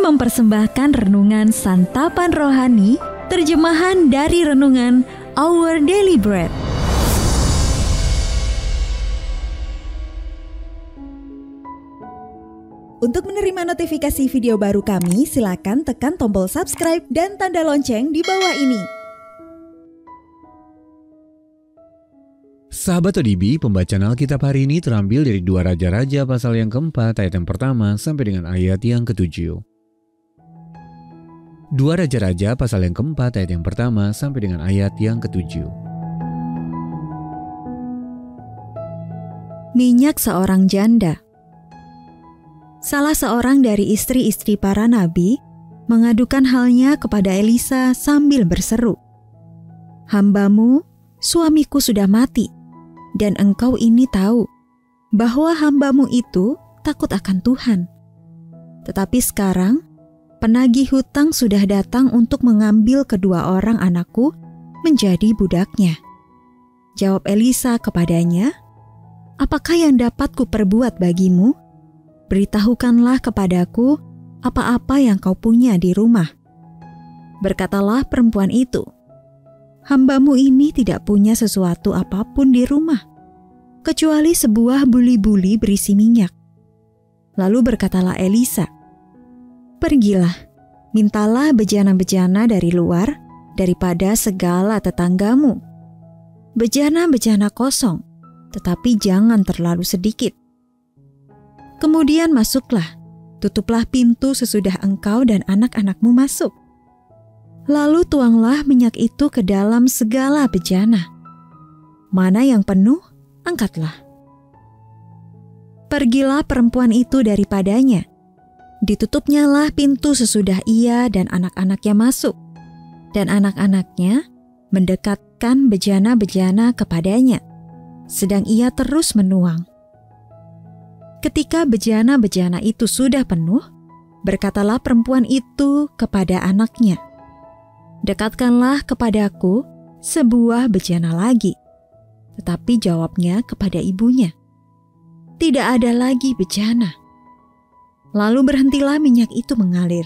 mempersembahkan renungan Santapan Rohani, terjemahan dari renungan Our Daily Bread. Untuk menerima notifikasi video baru kami, silakan tekan tombol subscribe dan tanda lonceng di bawah ini. Sahabat ODB, pembacaan Alkitab hari ini terambil dari 2 Raja-Raja pasal yang keempat ayat yang pertama sampai dengan ayat yang ke-7. 2 Raja-Raja pasal yang keempat ayat yang pertama sampai dengan ayat yang ke-7. Minyak seorang janda. Salah seorang dari istri-istri para nabi mengadukan halnya kepada Elisa sambil berseru, "Hambamu, suamiku sudah mati, dan engkau ini tahu bahwa hambamu itu takut akan Tuhan. Tetapi sekarang penagih hutang sudah datang untuk mengambil kedua orang anakku menjadi budaknya." Jawab Elisa kepadanya, "Apakah yang dapat kuperbuat bagimu? Beritahukanlah kepadaku apa-apa yang kau punya di rumah." Berkatalah perempuan itu, "Hambamu ini tidak punya sesuatu apapun di rumah, kecuali sebuah buli-buli berisi minyak." Lalu berkatalah Elisa, "Pergilah, mintalah bejana-bejana dari luar daripada segala tetanggamu. Bejana-bejana kosong, tetapi jangan terlalu sedikit. Kemudian masuklah, tutuplah pintu sesudah engkau dan anak-anakmu masuk. Lalu tuanglah minyak itu ke dalam segala bejana. Mana yang penuh, angkatlah." Pergilah perempuan itu daripadanya. Ditutupnyalah pintu sesudah ia dan anak-anaknya masuk. Dan anak-anaknya mendekatkan bejana-bejana kepadanya, sedang ia terus menuang. Ketika bejana-bejana itu sudah penuh, berkatalah perempuan itu kepada anaknya, "Dekatkanlah kepadaku sebuah bejana lagi." Tetapi jawabnya kepada ibunya, "Tidak ada lagi bejana." Lalu berhentilah minyak itu mengalir.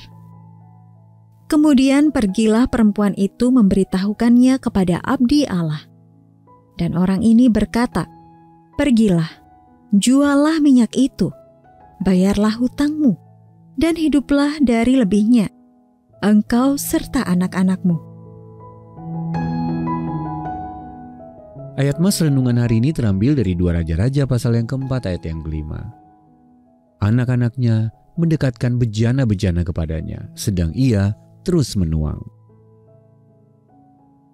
Kemudian pergilah perempuan itu memberitahukannya kepada abdi Allah. Dan orang ini berkata, "Pergilah, juallah minyak itu, bayarlah hutangmu, dan hiduplah dari lebihnya, engkau serta anak-anakmu." Ayat mas renungan hari ini terambil dari 2 Raja-Raja pasal yang keempat ayat yang ke-5. Anak-anaknya mendekatkan bejana-bejana kepadanya, sedang ia terus menuang.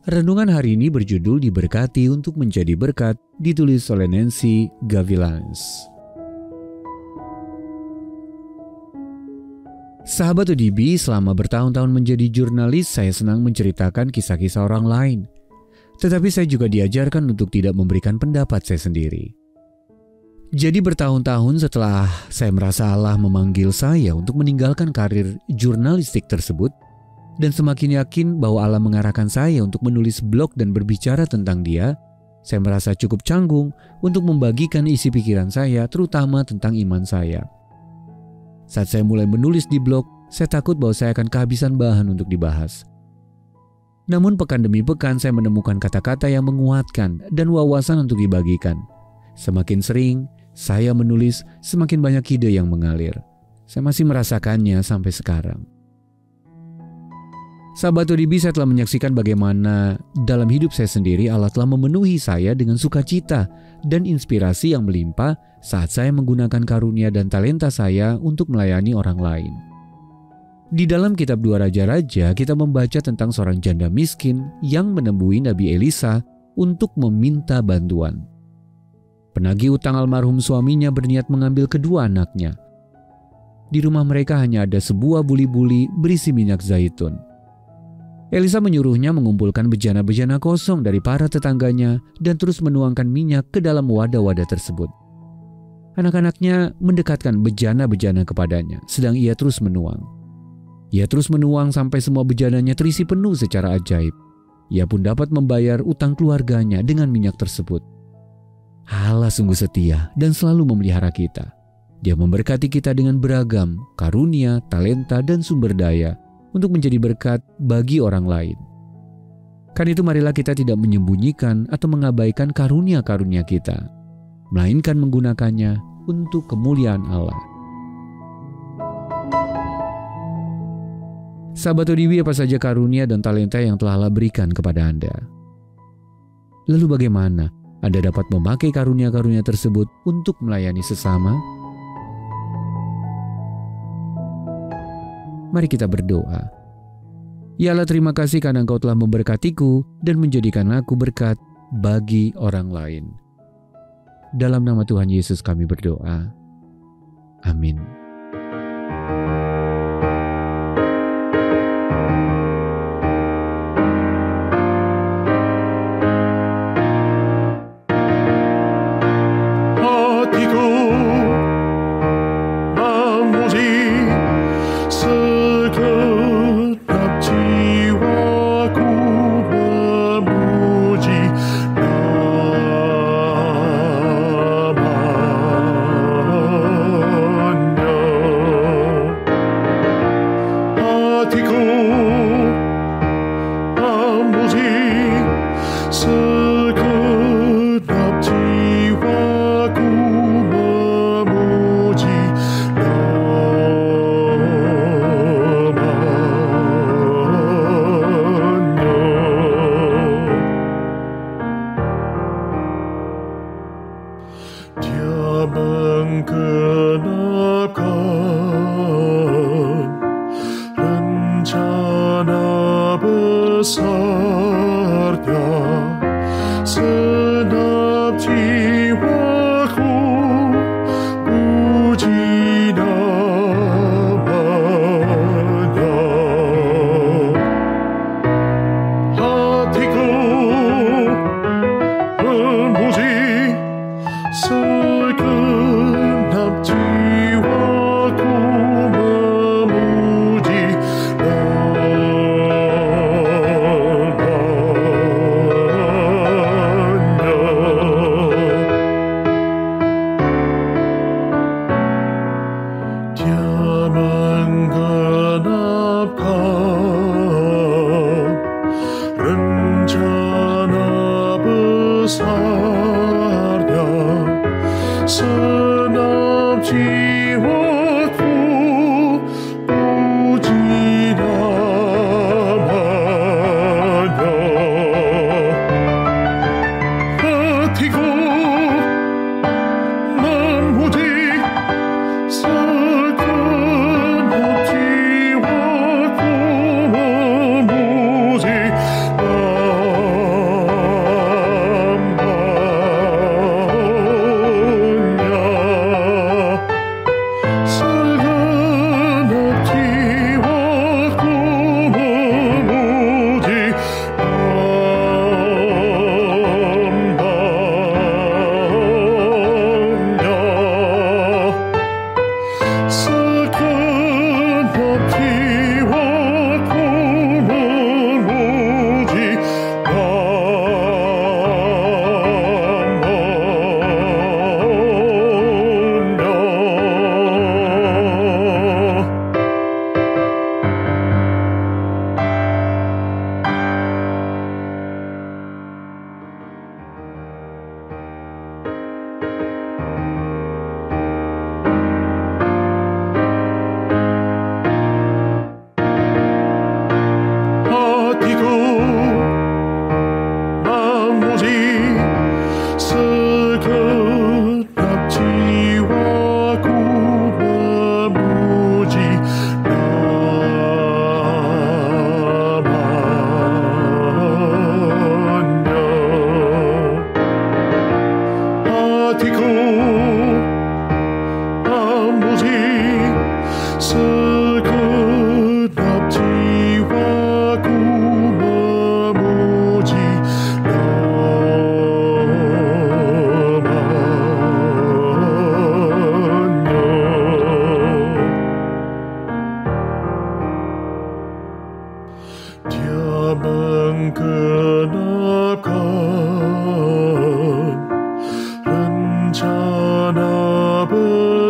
Renungan hari ini berjudul Diberkati untuk Menjadi Berkat, ditulis oleh Nancy Gavilanes. Sahabat ODB, selama bertahun-tahun menjadi jurnalis, saya senang menceritakan kisah-kisah orang lain. Tetapi saya juga diajarkan untuk tidak memberikan pendapat saya sendiri. Jadi bertahun-tahun setelah saya merasa Allah memanggil saya untuk meninggalkan karir jurnalistik tersebut, dan semakin yakin bahwa Allah mengarahkan saya untuk menulis blog dan berbicara tentang Dia, saya merasa cukup canggung untuk membagikan isi pikiran saya, terutama tentang iman saya. Saat saya mulai menulis di blog, saya takut bahwa saya akan kehabisan bahan untuk dibahas. Namun pekan demi pekan saya menemukan kata-kata yang menguatkan dan wawasan untuk dibagikan. Semakin sering saya menulis, semakin banyak ide yang mengalir. Saya masih merasakannya sampai sekarang. Sahabat ODB, saya telah menyaksikan bagaimana dalam hidup saya sendiri Allah telah memenuhi saya dengan sukacita dan inspirasi yang melimpah saat saya menggunakan karunia dan talenta saya untuk melayani orang lain. Di dalam kitab 2 Raja-Raja, kita membaca tentang seorang janda miskin yang menemui Nabi Elisa untuk meminta bantuan. Penagih utang almarhum suaminya berniat mengambil kedua anaknya. Di rumah mereka hanya ada sebuah buli-buli berisi minyak zaitun. Elisa menyuruhnya mengumpulkan bejana-bejana kosong dari para tetangganya dan terus menuangkan minyak ke dalam wadah-wadah tersebut. Anak-anaknya mendekatkan bejana-bejana kepadanya, sedang ia terus menuang. Ia terus menuang sampai semua bejananya terisi penuh secara ajaib. Ia pun dapat membayar utang keluarganya dengan minyak tersebut. Allah sungguh setia dan selalu memelihara kita. Dia memberkati kita dengan beragam karunia, talenta, dan sumber daya untuk menjadi berkat bagi orang lain. Karena itu marilah kita tidak menyembunyikan atau mengabaikan karunia-karunia kita, melainkan menggunakannya untuk kemuliaan Allah. Sahabat ODB, apa saja karunia dan talenta yang telah Allah berikan kepada Anda? Lalu bagaimana Anda dapat memakai karunia-karunia tersebut untuk melayani sesama? Mari kita berdoa. Ya Allah, terima kasih karena Engkau telah memberkatiku dan menjadikan aku berkat bagi orang lain. Dalam nama Tuhan Yesus kami berdoa. Amin.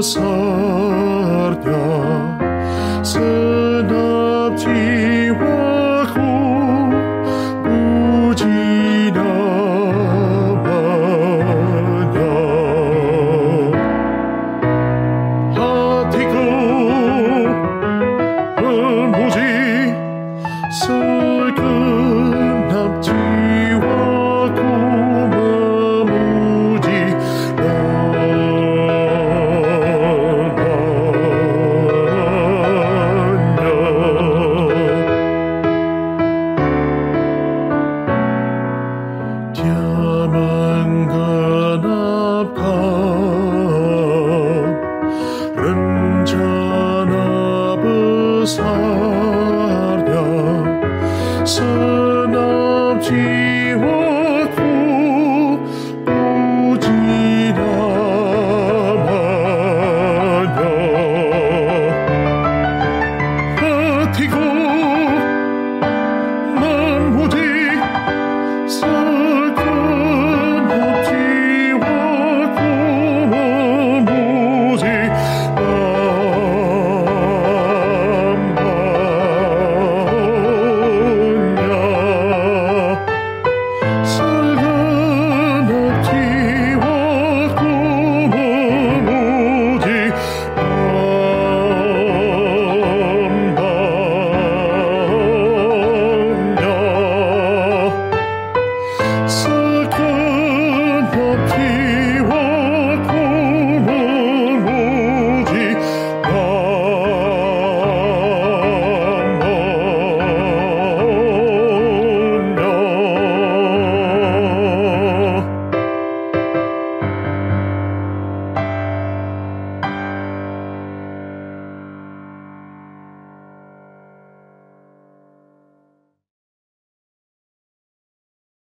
besarnya